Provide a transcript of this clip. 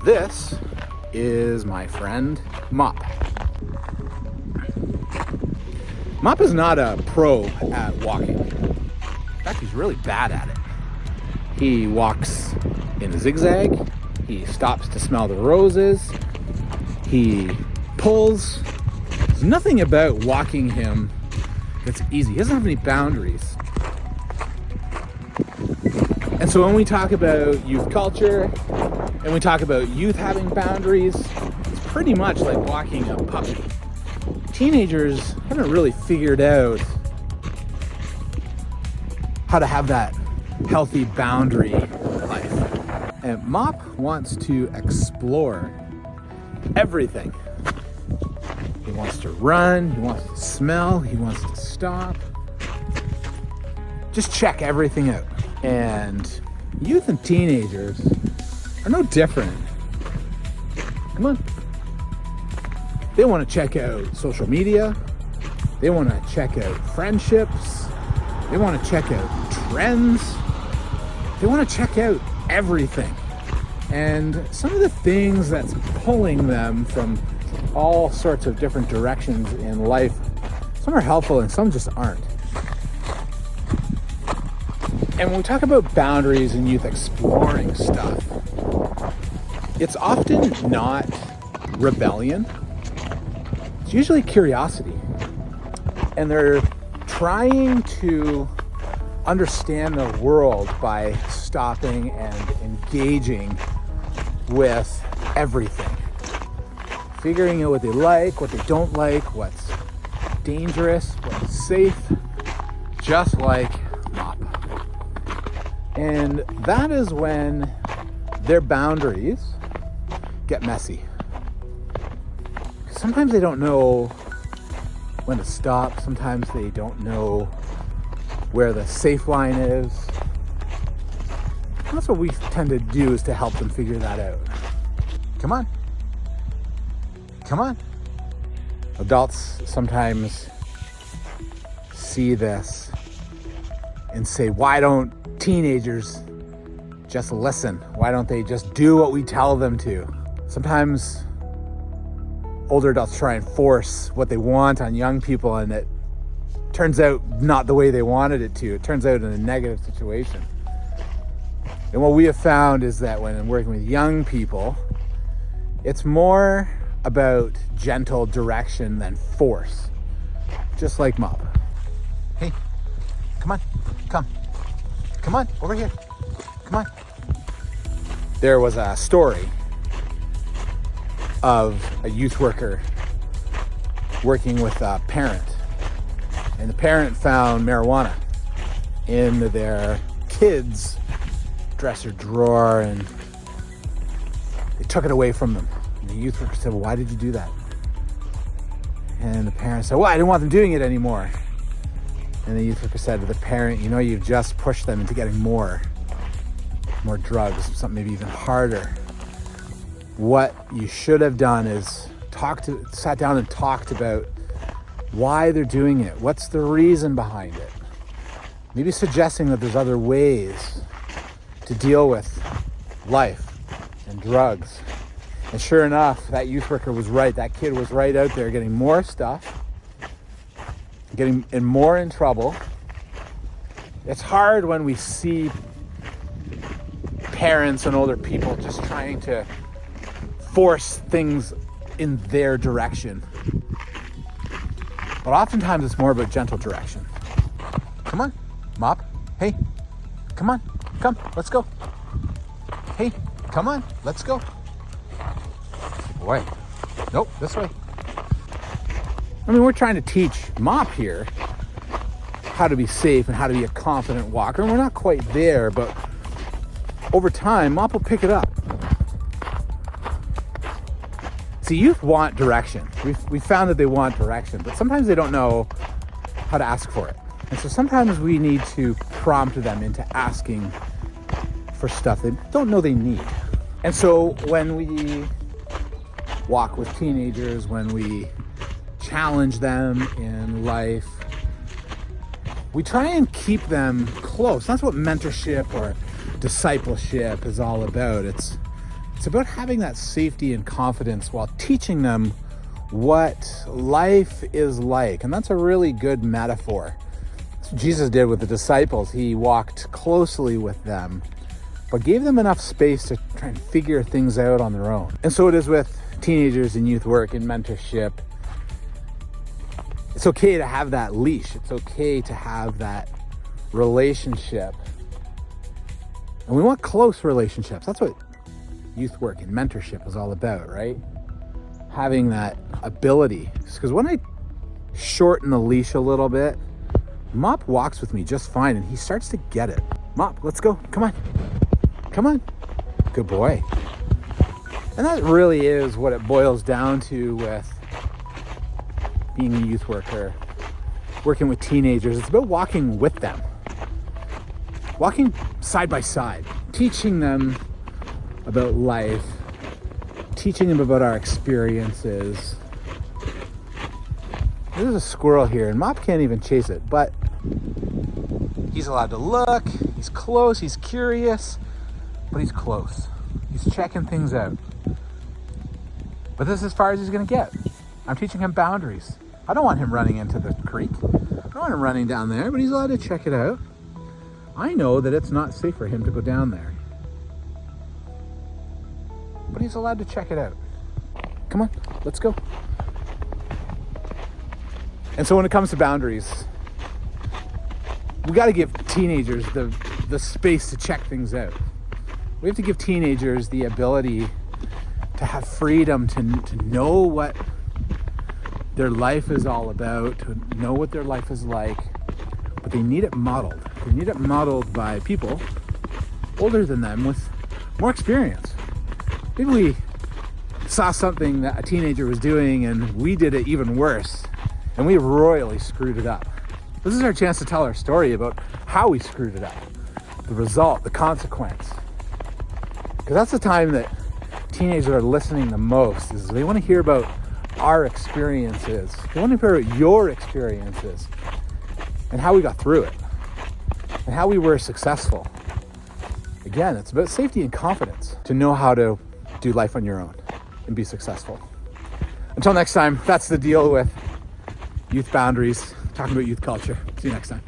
This is my friend Mop. Mop is not a pro at walking. In fact, he's really bad at it. He walks in a zigzag. He stops to smell the roses. He pulls. There's nothing about walking him that's easy. He doesn't have any boundaries. And so when we talk about youth culture and we talk about youth having boundaries, it's pretty much like walking a puppy. Teenagers haven't really figured out how to have that healthy boundary life. And Mop wants to explore everything. He wants to run, he wants to smell, he wants to stop. Just check everything out. And youth and teenagers are no different. Come on. They want to check out social media. They want to check out friendships. They want to check out trends. They want to check out everything. And some of the things that's pulling them from all sorts of different directions in life, some are helpful and some just aren't. And when we talk about boundaries and youth exploring stuff, it's often not rebellion. It's usually curiosity. And they're trying to understand the world by stopping and engaging with everything. Figuring out what they like, what they don't like, what's dangerous, what's safe, just like Mop. And that is when their boundaries get messy. Sometimes they don't know when to stop. Sometimes they don't know where the safe line is. And that's what we tend to do, is to help them figure that out. Come on. Come on. Adults sometimes see this and say, why don't teenagers just listen? Why don't they just do what we tell them to? Sometimes older adults try and force what they want on young people, and it turns out not the way they wanted it to. It turns out in a negative situation. And what we have found is that when I'm working with young people, it's more about gentle direction than force. Just like Mop. Hey, come on, come. Come on, over here. Come on. There was a story of a youth worker working with a parent. And the parent found marijuana in their kids' dresser drawer, and they took it away from them. And the youth worker said, well, why did you do that? And the parent said, well, I didn't want them doing it anymore. And the youth worker said to the parent, you know, you've just pushed them into getting more drugs, something maybe even harder. What you should have done is sat down and talked about why they're doing it. What's the reason behind it? Maybe suggesting that there's other ways to deal with life and drugs. And sure enough, that youth worker was right. That kid was right out there getting more stuff, getting more in trouble. It's hard when we see parents and older people just trying to force things in their direction. But oftentimes it's more about gentle direction. Come on, Mop. Hey, come on, come, let's go. Hey, come on, let's go. Boy, nope, this way. I mean, we're trying to teach Mop here how to be safe and how to be a confident walker. And we're not quite there, but over time, Mop will pick it up. See, youth want direction. We found that they want direction, but sometimes they don't know how to ask for it. And so sometimes we need to prompt them into asking for stuff they don't know they need. And so when we walk with teenagers, when we challenge them in life, we try and keep them close. That's what mentorship or discipleship is all about. It's It's about having that safety and confidence while teaching them what life is like. And that's a really good metaphor. That's what Jesus did with the disciples. He walked closely with them, but gave them enough space to try and figure things out on their own. And so it is with teenagers in youth work and mentorship. It's okay to have that leash. It's okay to have that relationship. And we want close relationships. That's what youth work and mentorship is all about, right? Having that ability. Because when I shorten the leash a little bit, Mop walks with me just fine and he starts to get it. Mop, let's go. Come on. Come on. Good boy. And that really is what it boils down to with being a youth worker, working with teenagers. It's about walking with them, walking side by side, teaching them about life, teaching them about our experiences. There's a squirrel here and Mop can't even chase it, but he's allowed to look, he's close, he's curious, but he's close. He's checking things out. But this is as far as he's gonna get. I'm teaching him boundaries. I don't want him running into the creek. I don't want him running down there, but he's allowed to check it out. I know that it's not safe for him to go down there, but he's allowed to check it out. Come on, let's go. And so when it comes to boundaries, we got to give teenagers the space to check things out. We have to give teenagers the ability to have freedom to know what their life is all about, to know what their life is like, but they need it modeled. They need it modeled by people older than them with more experience. Maybe we saw something that a teenager was doing and we did it even worse and we royally screwed it up. This is our chance to tell our story about how we screwed it up, the result, the consequence. Because that's the time that teenagers are listening the most, is they want to hear about our experiences. They want to hear about your experiences and how we got through it and how we were successful. Again, it's about safety and confidence to know how to do life on your own and be successful. Until next time, that's the deal with youth boundaries, talking about youth culture. See you next time.